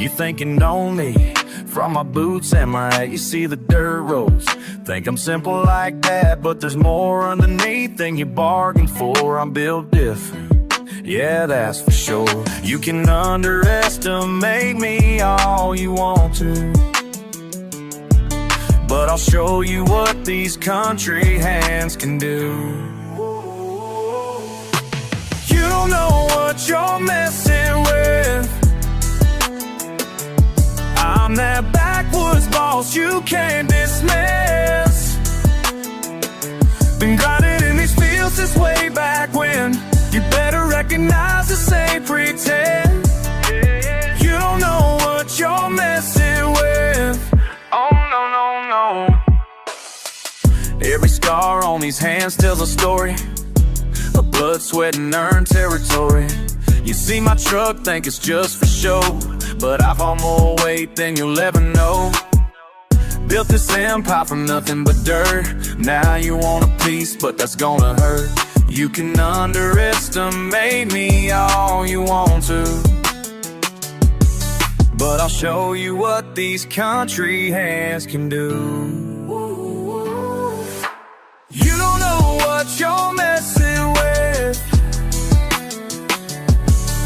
You thinking on me, from my boots and my hat, you see the dirt roads. Think I'm simple like that, but there's more underneath than you bargained for. I'm built different, yeah, that's for sure. You can underestimate me all you want to, but I'll show you what these country hands can do. You don't know what you're messing with. I'm that backwoods boss you can't dismiss. Been grinding in these fields since way back when. You better recognize this ain't pretend. You don't know what you're messing with. Oh no, no, no. Every scar on these hands tells a story of blood, sweat, and earned territory. You see my truck, think it's just for show, but I've hauled more weight than you'll ever know. Built this empire from nothing but dirt. Now you want a piece, but that's gonna hurt. You can underestimate me all you want to, but I'll show you what these country hands can do. You don't know what you're messing with.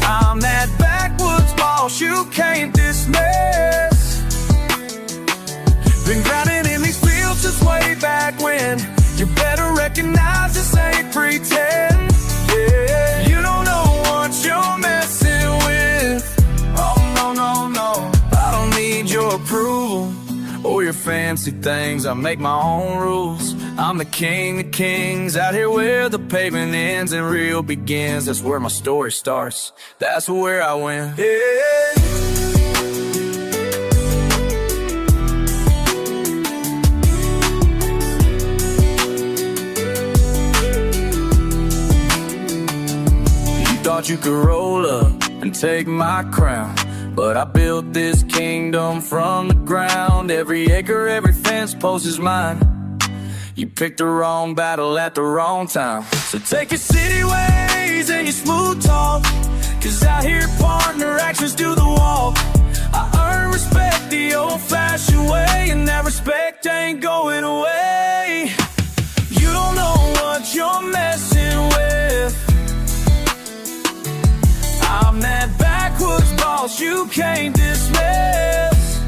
I'm that backwoods boss you can't dismiss. Been grinding in these fields since way back when. You better recognize this ain't pretend. Yeah, you don't know what you're messing with. Oh no, no, no, I don't need your approval or your fancy things. I make my own rules. I'm the king of kings, out here where the pavement ends and real begins. That's where my story starts, that's where I win. Yeah. Thought you could roll up and take my crown, but I built this kingdom from the ground. Every acre, every fence post is mine. You picked the wrong battle at the wrong time. So take your city ways and your smooth talk, 'cause out here partner actions do the walk. I earn respect the old-fashioned way, and that respect ain't going away. You don't know what you're messing with. I'm that backwoods boss you can't dismiss.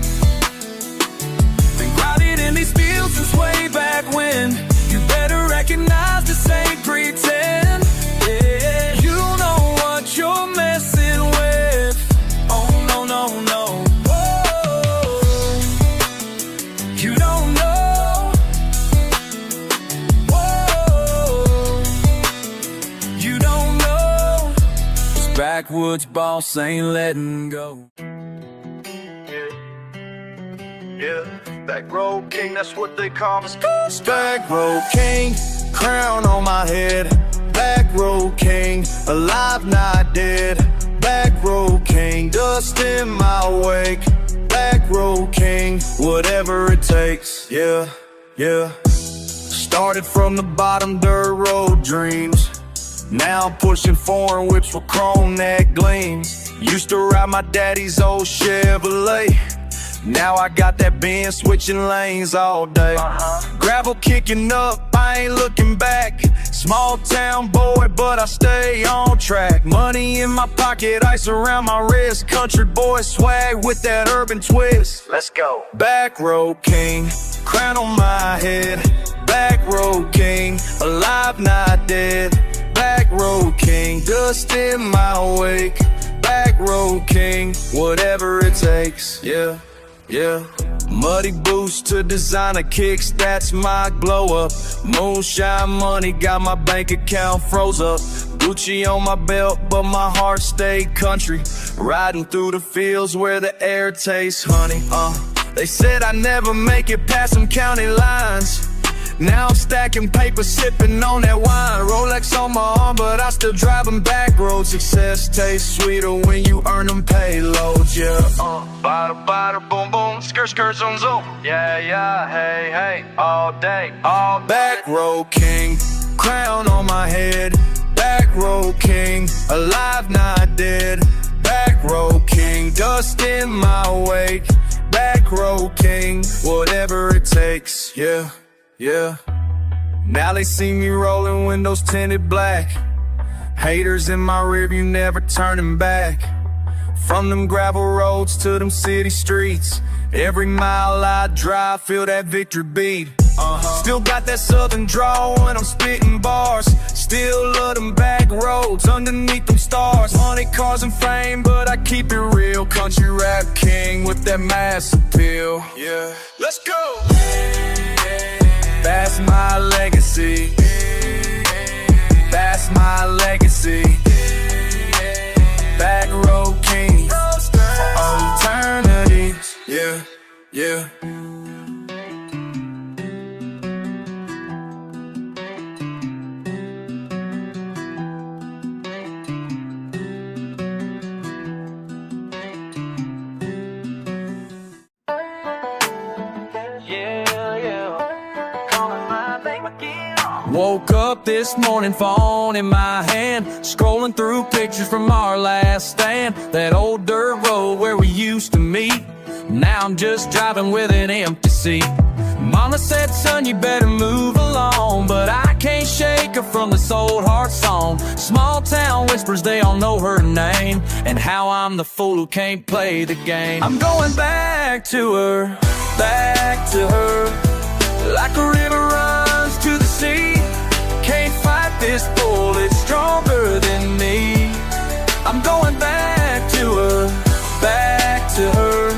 Been grinding in these fields since way back when. You better recognize this ain't pretend. Yeah, you don't know what you're messing with. Oh no, no, no. Whoa. You don't know. Whoa. You don't know. Backwoods boss ain't letting go. Yeah, backroad king, that's what they call us. Backroad king, crown on my head. Backroad king, alive not dead. Backroad king, dust in my wake. Backroad king, whatever it takes. Yeah, yeah. Started from the bottom, dirt road dreams. Now I'm pushing foreign whips with chrome that gleams. Used to ride my daddy's old Chevrolet. Now I got that Benz switching lanes all day. Gravel kicking up, I ain't looking back. Small town boy, but I stay on track. Money in my pocket, ice around my wrist. Country boy swag with that urban twist. Let's go. Backroad king, crown on my head. Backroad king, alive not dead. Backroad king, dust in my wake. Backroad king, whatever it takes. Yeah, yeah. Muddy boots to designer kicks, that's my glow up. Moonshine money got my bank account froze up. Gucci on my belt, but my heart stayed country. Riding through the fields where the air tastes honey. They said I'd never make it past some county lines. Now I'm stacking paper, sipping on that wine. Rolex on my arm, but I still driving back roads. Success tastes sweeter when you earn them payloads, yeah. Bada, bada, boom, boom, skirt, skirt, zoom, zoom. Yeah, yeah, hey, hey, all day, all back road king, crown on my head. Back road king, alive, not dead. Back road king, dust dust in my wake. Backroad king, whatever it takes. Yeah, yeah. Now they see me rolling, windows tinted black. Haters in my rearview, never turning back. From them gravel roads to them city streets, every mile I drive, feel that victory beat. Still got that southern drawl when I'm spitting bars. Still love them back roads underneath them stars. Money, cars, and fame, but I keep it real. Country rap king with that mass appeal. Yeah, let's go. That's my legacy. That's my legacy. Backroad king for eternity. Yeah, yeah. Woke up this morning, phone in my hand, scrolling through pictures from our last stand. That old dirt road where we used to meet. Now I'm just driving with an empty seat. Mama said, son, you better move along, but I can't shake her from this old heart song. Small town whispers, they all know her name, and how I'm the fool who can't play the game. I'm going back to her, back to her, like a river runs to the sea. Can't fight this bull, it's stronger than me. I'm going back to her, back to her,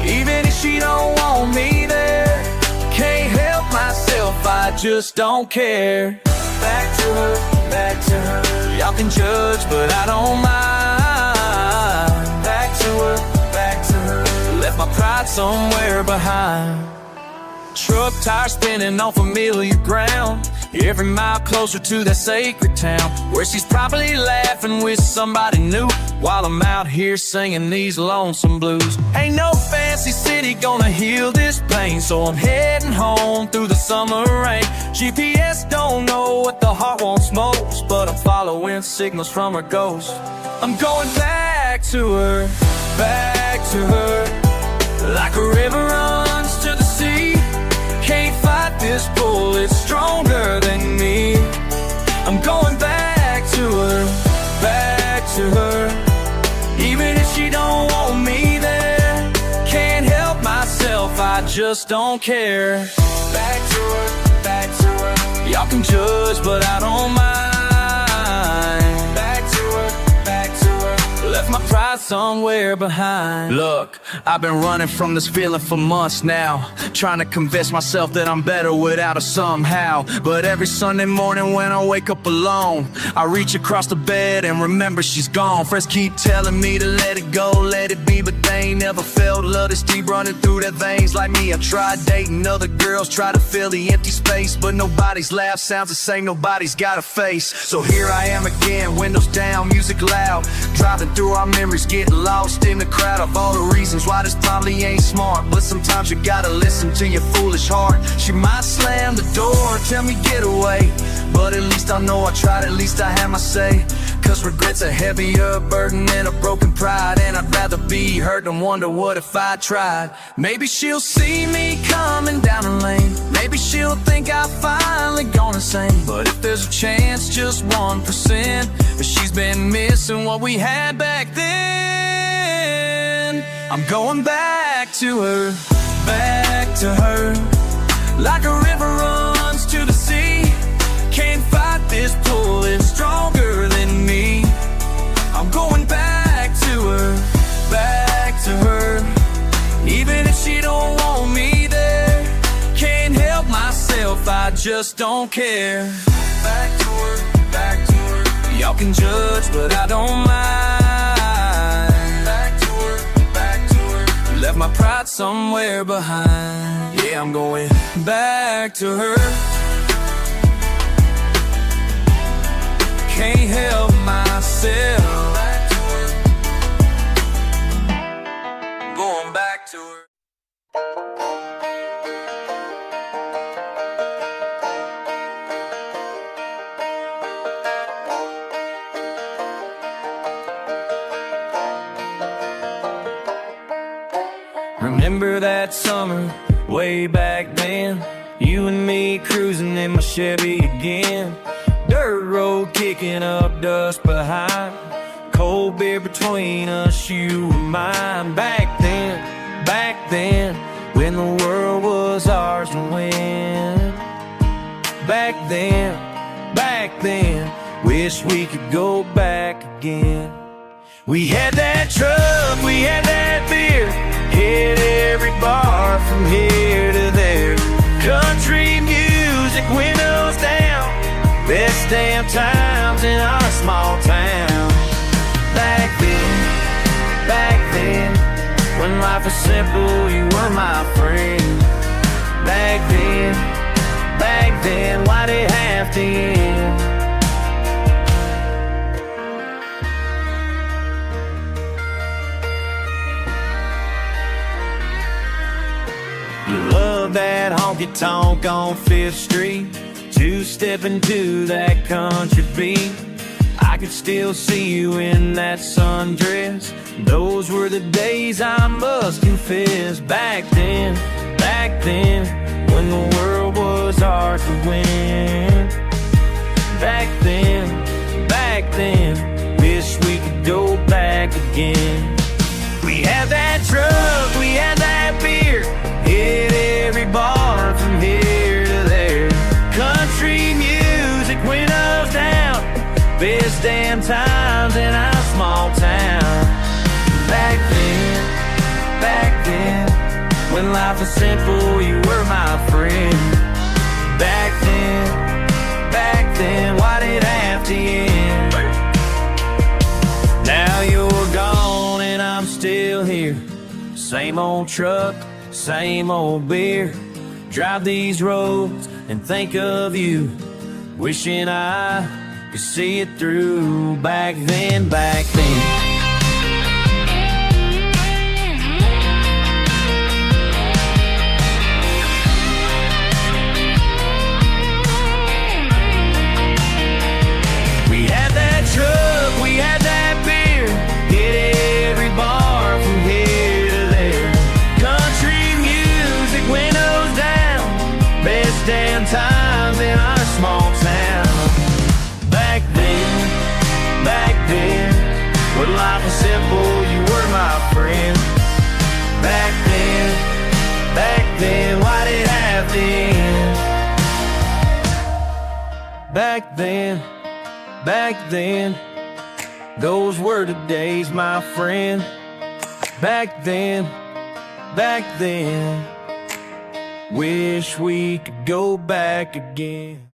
even if she don't want me there. Can't help myself, I just don't care. Back to her, back to her. Y'all can judge, but I don't mind. Back to her, back to her. Left my pride somewhere behind. Truck tires spinning on familiar ground, every mile closer to that sacred town, where she's probably laughing with somebody new, while I'm out here singing these lonesome blues. Ain't no fancy city gonna heal this pain, so I'm heading home through the summer rain. GPS don't know what the heart wants most, but I'm following signals from her ghost. I'm going back to her, back to her, like a river runs to the sea. Can't fight this bull, it's stronger than me. I'm going back to her, back to her, even if she don't want me there. Can't help myself, I just don't care. Back to her, back to her. Y'all can judge, but I don't mind. Back to her, back to her. Left my pride somewhere behind. Look, I've been running from this feeling for months now, trying to convince myself that I'm better without her somehow. But every Sunday morning when I wake up alone, I reach across the bed and remember she's gone. Friends keep telling me to let it go, let it be, but they ain't never felt love that's deep running through their veins like me. I tried dating other girls, try to fill the empty space, but nobody's laugh sounds the same, nobody's got a face. So here I am again, windows down, music loud, driving through our memories, getting lost in the crowd of all the reasons why this probably ain't smart. But sometimes you gotta listen to your foolish heart. She might slam the door, tell me get away, but at least I know I tried, at least I had my say. Cause regret's a heavier burden than a broken pride, and I'd rather be hurt than wonder what if I tried. Maybe she'll see me coming down the lane, maybe she'll think I finally gone insane. But if there's a chance, just 1%, but she's been missing what we had back then. I'm going back to her, back to her, like a river runs to the sea. Can't fight this pull, it's stronger than me. I'm going back to her, back to her, even if she don't want me there. Can't help myself, I just don't care. Back to her, back to her. Y'all can judge, but I don't mind. Back to her, back to her. Left my pride somewhere behind. Yeah, I'm going back to her. Can't help myself. Back to her. Going back to her. Remember that summer, way back then, you and me cruising in my Chevy again. Dirt road kicking up dust behind, cold beer between us, you and mine. Back then, when the world was ours to win. Back then, wish we could go back again. We had that truck, we had that beer, hit every bar from here to there. Country music, windows down, best damn times in our small town. Back then, when life was simple, you were my friend. Back then, why'd it have to end? You love that honky-tonk on 5th Street, two-stepping to that country beat. I could still see you in that sundress. Those were the days, I must confess. Back then, when the world was ours to win. Back then, wish we could go back again. We had that truck, we had that beer, hit every bar from here to there. Country music, windows down, best damn times in our small town. Back then, when life was simple, you were my friend. Back then, why did it have to end? Now you're gone and I'm still here. Same old truck, same old beer. Drive these roads and think of you, wishing I could see it through. Back then. We had that truck, we had that beer, hit every bar from here to there. Country music, windows down, best damn times in our small town. Back then, when life was simple, you were my friend. Back then, why did it have to end? Back then, those were the days, my friend. Back then, wish we could go back again.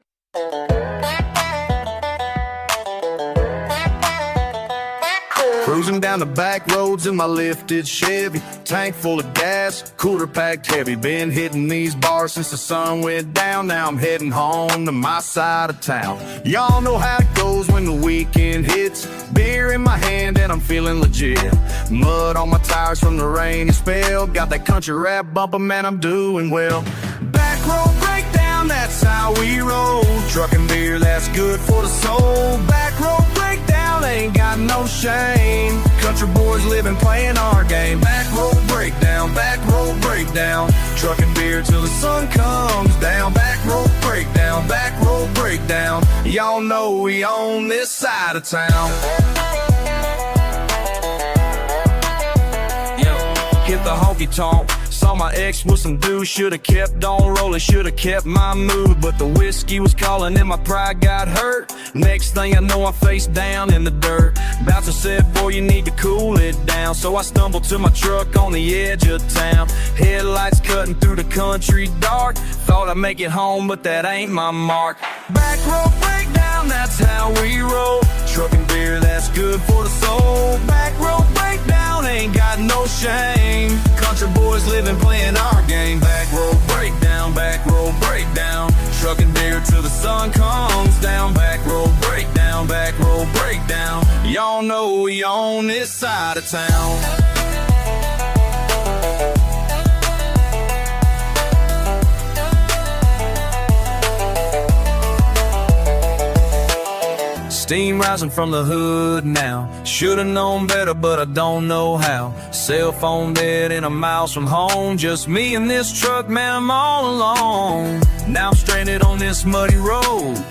Cruising down the back roads in my lifted Chevy, tank full of gas, cooler packed heavy. Been hitting these bars since the sun went down. Now I'm heading home to my side of town. Y'all know how it goes when the weekend hits. Beer in my hand and I'm feeling legit. Mud on my tires from the rainy spell. Got that country rap bumping, man, I'm doing well. Back road breakdown, that's how we roll. Trucking beer, that's good for the soul. Back road breakdown, ain't got no shame. Country boys living, playing our game. Back road breakdown, trucking beer till the sun comes down. Back road breakdown, y'all know we on this side of town. Hit the honky tonk, saw my ex with some dudes. Should've kept on rolling, should've kept my mood, but the whiskey was calling and my pride got hurt. Next thing I know, I'm face down in the dirt. Bouncer said, boy, you need to cool it down. So I stumbled to my truck on the edge of town. Headlights cutting through the country dark. Thought I'd make it home, but that ain't my mark. Back road breakdown, that's how we roll. Trucking beer, that's good for the soul. Back road breakdown, ain't got no shame. Country boys living, playing our game. Back road breakdown, trucking beer till the sun comes down. Back road breakdown, y'all know we on this side of town. Steam rising from the hood now. Should've known better, but I don't know how. Cell phone dead and I'm miles from home. Just me and this truck, man, I'm all alone. Now I'm stranded on this muddy road.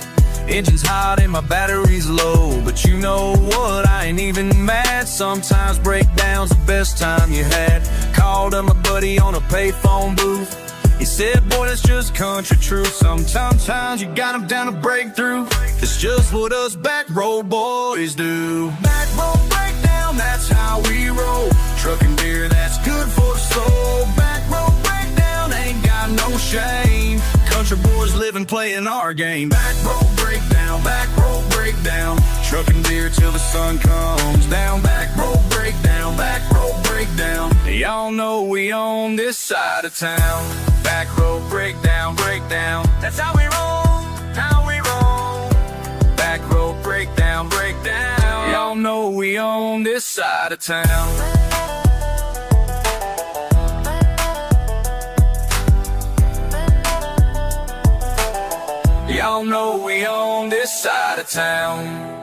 Engine's hot and my battery's low. But you know what, I ain't even mad. Sometimes breakdown's the best time you had. Called up my buddy on a payphone booth. He said, boy, that's just country truth. Sometimes you got them down to breakthrough. It's just what us back road boys do. Back road breakdown, that's how we roll. Trucking beer, that's good for the soul. Back road breakdown, ain't got no shame. Country boys living, playing our game. Back road breakdown, back road breakdown. Trucking beer till the sun comes down. Back road breakdown, back road breakdown. Y'all know we on this side of town. Back road breakdown, breakdown. That's how we roll, how we roll. Back road breakdown, breakdown. Y'all know we on this side of town. Y'all know we on this side of town.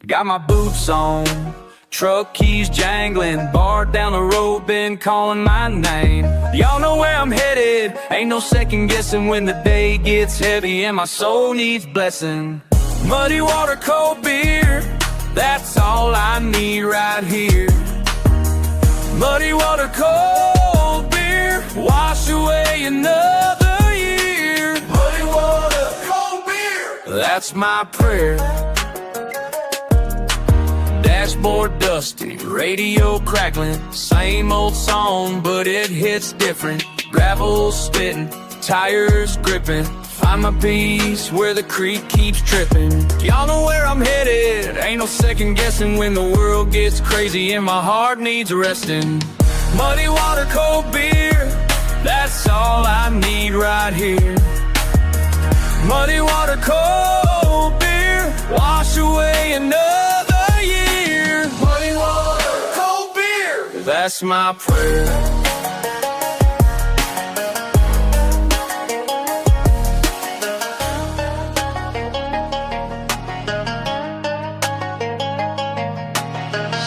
Got my boots on, truck keys jangling, bar down the road, been calling my name. Y'all know where I'm headed, ain't no second guessing when the day gets heavy and my soul needs blessing. Muddy water, cold beer, that's all I need right here. Muddy water, cold beer, wash away another year. Muddy water, cold beer, that's my prayer. Dashboard dusty, radio crackling, same old song, but it hits different. Gravel spitting, tires gripping, find my peace where the creek keeps tripping. Y'all know where I'm headed, ain't no second guessing when the world gets crazy and my heart needs resting. Muddy water, cold beer, that's all I need right here. Muddy water, cold beer, wash away another year. Muddy water, cold beer, that's my prayer.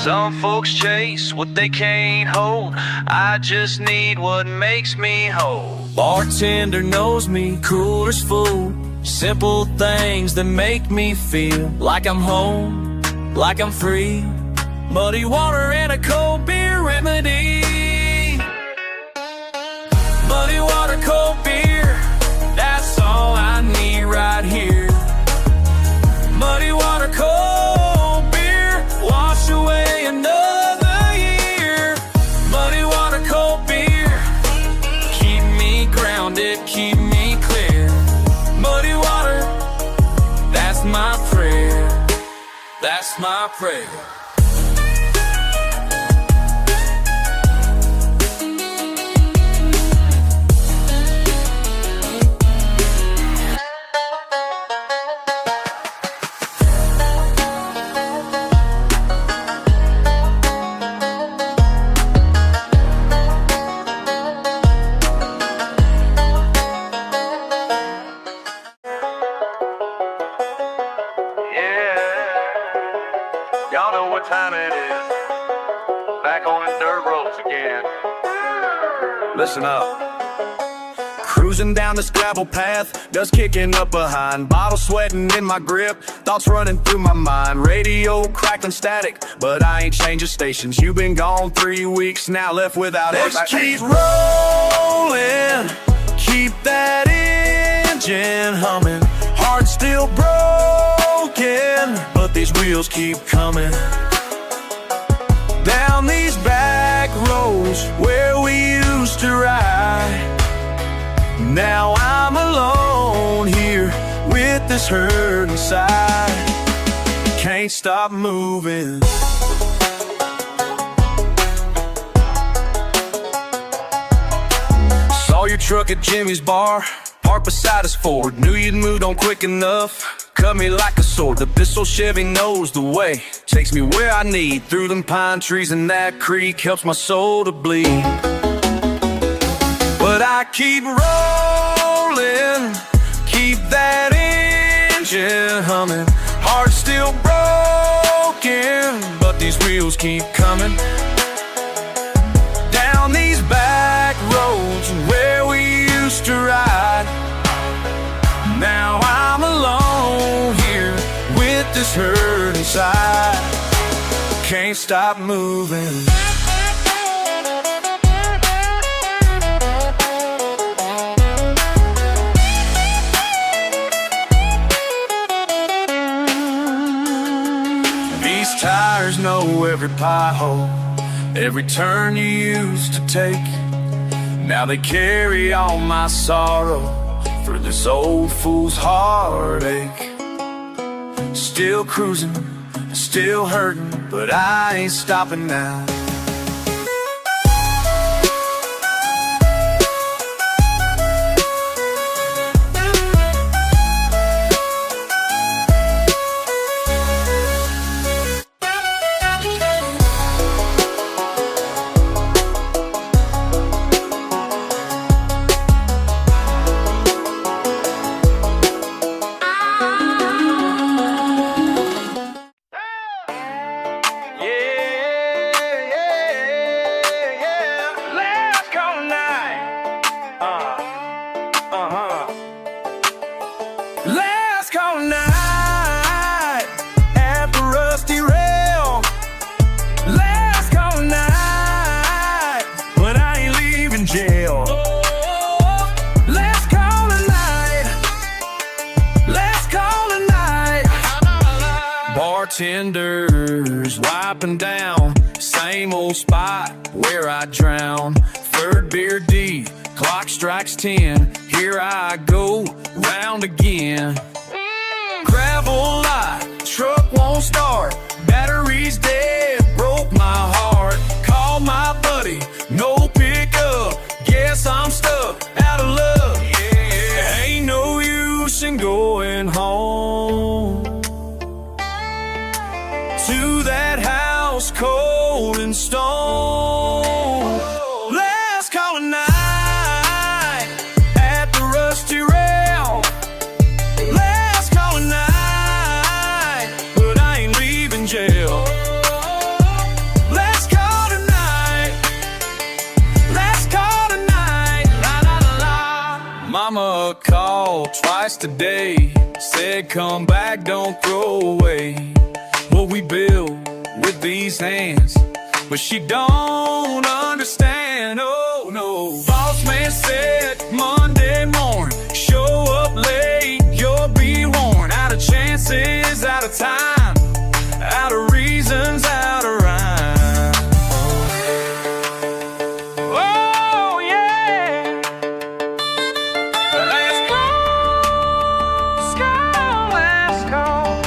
Some folks chase what they can't hold. I just need what makes me whole. Bartender knows me, cooler's full. Simple things that make me feel like I'm home, like I'm free. Muddy water and a cold beer remedy. Muddy water, cold beer, that's all I need right here. Muddy water, cold beer, wash away another year. Muddy water, cold beer, keep me grounded, keep me clear. Muddy water, that's my prayer, that's my prayer. Y'all know what time it is. Back on the dirt roads again. Listen up. Cruising down this gravel path, dust kicking up behind, bottle sweating in my grip, thoughts running through my mind. Radio crackling static, but I ain't changing stations. You've been gone 3 weeks now, left without it. Let's keep rolling, keep that engine humming. Heart still broken, but these wheels keep coming. Down these back roads where we used to ride. Now I'm alone here with this hurt inside. Can't stop moving. Saw your truck at Jimmy's bar, parked beside us Ford. Knew you'd moved on quick enough. cut me like a sword. The pistol Chevy knows the way, takes me where I need. Through them pine trees and that creek, helps my soul to bleed. But I keep rolling, keep that engine humming. Heart still broken, but these wheels keep coming. Down these back roads where we used to ride. Now I'm alone here with this hurt inside. Can't stop moving. These tires know every pothole, every turn you used to take. Now they carry all my sorrow for this old fool's heartache. Still cruising, still hurting, but I ain't stopping now. Last call night at the rusty rail. Last call night, but I ain't leaving jail. Last call tonight. Last call tonight. Bartenders wiping down, same old spot where I drown. Third beer deep, clock strikes 10. Here I go, round again. Gravel lot, truck won't start. Battery's dead, broke my heart. Call my buddy, no pickup. Guess I'm stuck, out of luck. Yeah, ain't no use in going home to that house cold and stone. Last call tonight at the rusty rail. Last call tonight, but I ain't leaving jail. Last call tonight. Last call tonight. La la la la. Mama called twice today, said come back, don't throw away what we built with these hands. But she don't understand, oh no. Boss man said Monday morning, show up late, you'll be worn. Out of chances, out of time, out of reasons, out of rhyme. Oh yeah. Last call, last call.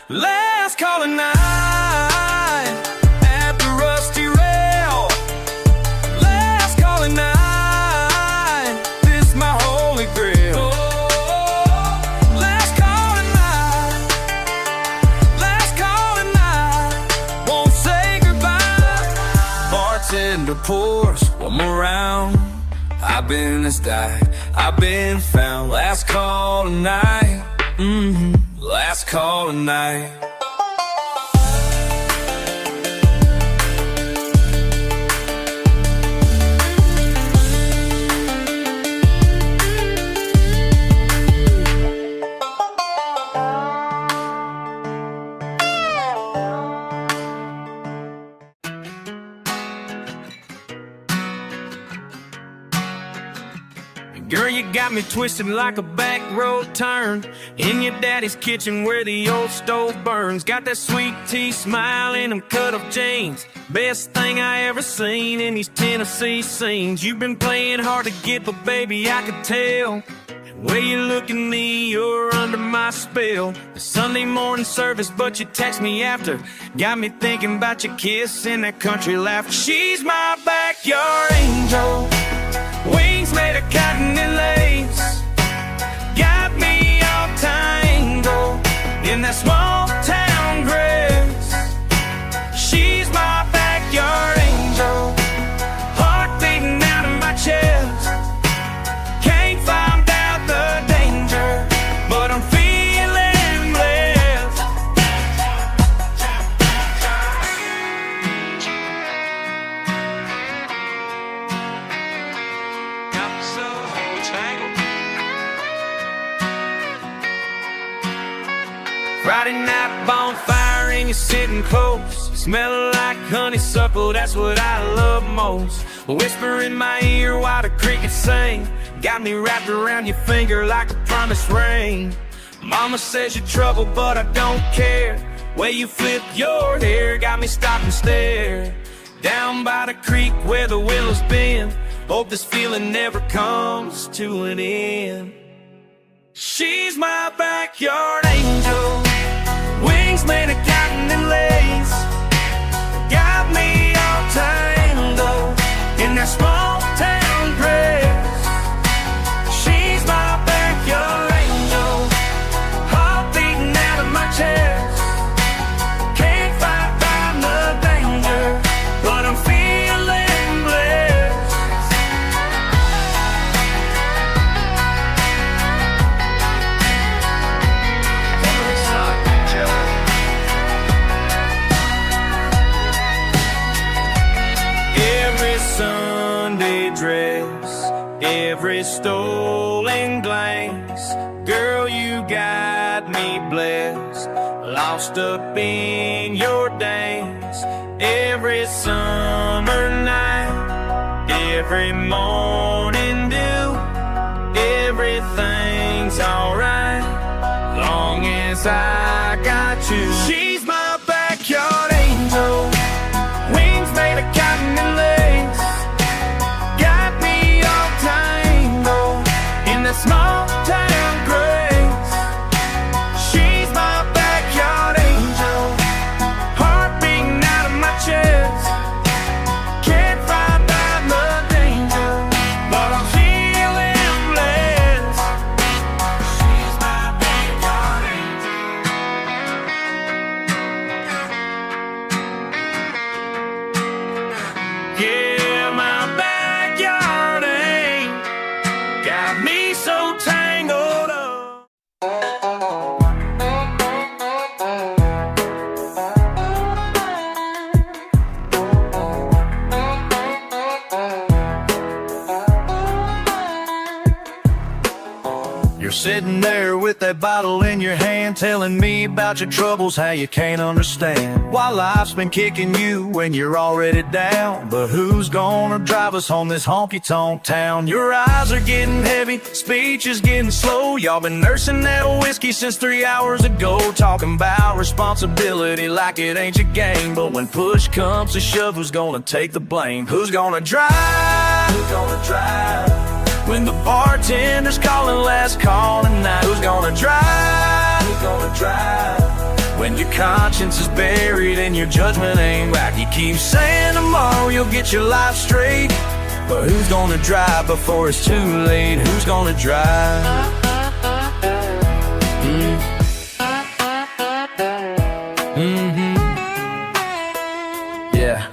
Last call tonight at the rusty rail. Last call tonight, this my holy grail. Last call tonight. Last call tonight, won't say goodbye. Bartender pours one more round. I've been this died, I've been found. Last call tonight. Last call tonight. Girl, you got me twisted like a back road turn in your daddy's kitchen where the old stove burns. Got that sweet tea smile in them cut-off jeans. Best thing I ever seen in these Tennessee scenes. You've been playing hard to get, but baby, I could tell Way you look at me, you're under my spell. The Sunday morning service, but you text me after. Got me thinking about your kiss and that country laughter. She's my backyard angel, wings made of cotton and lace. Got me all tangled in that small town grace. She's my backyard angel, heart beating out of my chest. Can't find out the danger, but I'm feeling blessed. Got so tangled. Friday night bonfire and you're sitting close, smelling like honeysuckle, that's what I love most. Whisper in my ear while the crickets sing, got me wrapped around your finger like a promised ring. Mama says you're trouble, but I don't care. Way you flip your hair got me stop and stare. Down by the creek where the willows bend, hope this feeling never comes to an end. She's my backyard angel, wings made of cotton and lace. Got me all tangled in that small town grace. She's my backyard angel, heart beating out of my chest. Can't fight down the danger, but I'm feeling blessed. Every Sunday dress, every stolen glance, girl, you got me blessed, lost up in your dance. Every summer night, every morning dew, everything's alright, long as I got you. She's my backyard angel, wings made of cotton and lace. Got me all tangled in that small town grace. She's my backyard angel, heart beating out of my chest. Can't find out the danger, but I'm feeling blessed. She's my backyard angel. Yeah, my backyard ain't got me so tangled up. You're sitting there with that bottle in your hand, telling me about your troubles, how you can't understand why life's been kicking you when you're already down. But who's gonna drive us home this honky-tonk town? Your eyes are getting heavy, speech is getting slow. Y'all been nursing that whiskey since 3 hours ago, talking about responsibility like it ain't your game. But when push comes to shove, who's gonna take the blame? Who's gonna drive? Who's gonna drive? When the bartender's calling last call tonight, who's gonna drive? Who's gonna drive? When your conscience is buried and your judgment ain't right, you keep saying tomorrow you'll get your life straight. But who's gonna drive before it's too late? Who's gonna drive? Yeah.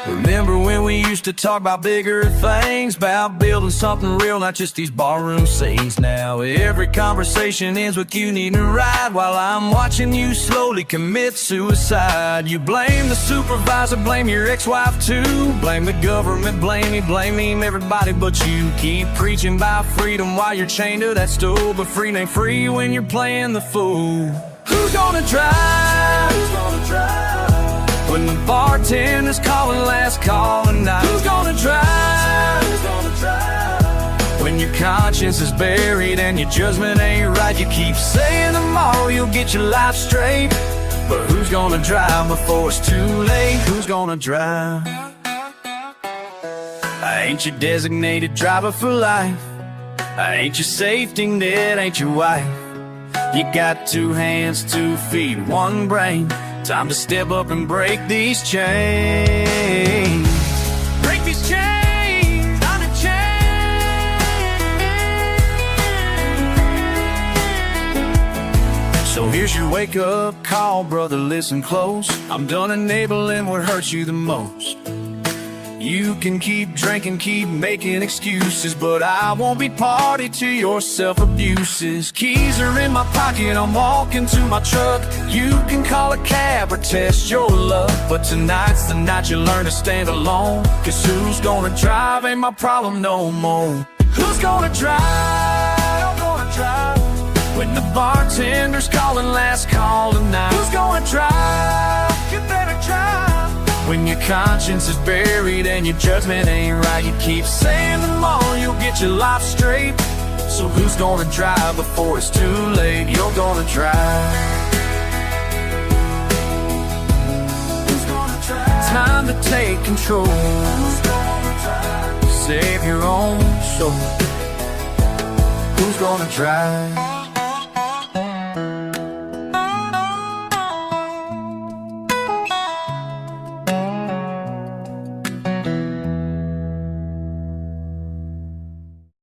Remember when we used to talk about bigger things, about building something real, not just these barroom scenes. Now every conversation ends with you needing a ride, while I'm watching you slowly commit suicide. You blame the supervisor, blame your ex-wife too, blame the government, blame me, blame him, everybody but you. Keep preaching about freedom while you're chained to that stool, but free ain't free when you're playing the fool. Who's gonna drive? Who's gonna drive? When the bartender's calling last call tonight, who's gonna drive? Who's gonna drive? When your conscience is buried and your judgment ain't right, you keep saying tomorrow you'll get your life straight. But who's gonna drive before it's too late? Who's gonna drive? I ain't your designated driver for life, I ain't your safety net, ain't your wife. You got 2 hands, 2 feet, 1 brain. Time to step up and break these chains. Break these chains, on a chain. So here's your wake-up call, brother, listen close. I'm done enabling what hurts you the most. You can keep drinking, keep making excuses, but I won't be party to your self-abuses. Keys are in my pocket, I'm walking to my truck. You can call a cab or test your luck, but tonight's the night you learn to stand alone. Cause who's gonna drive ain't my problem no more. Who's gonna drive? I'm gonna drive. When the bartender's calling last call tonight. Who's gonna drive? You better drive. When your conscience is buried and your judgment ain't right, you keep saying tomorrow you'll get your life straight. So who's gonna drive before it's too late? You're gonna drive. Who's gonna drive? Time to take control. Who's gonna drive? Save your own soul. Who's gonna drive?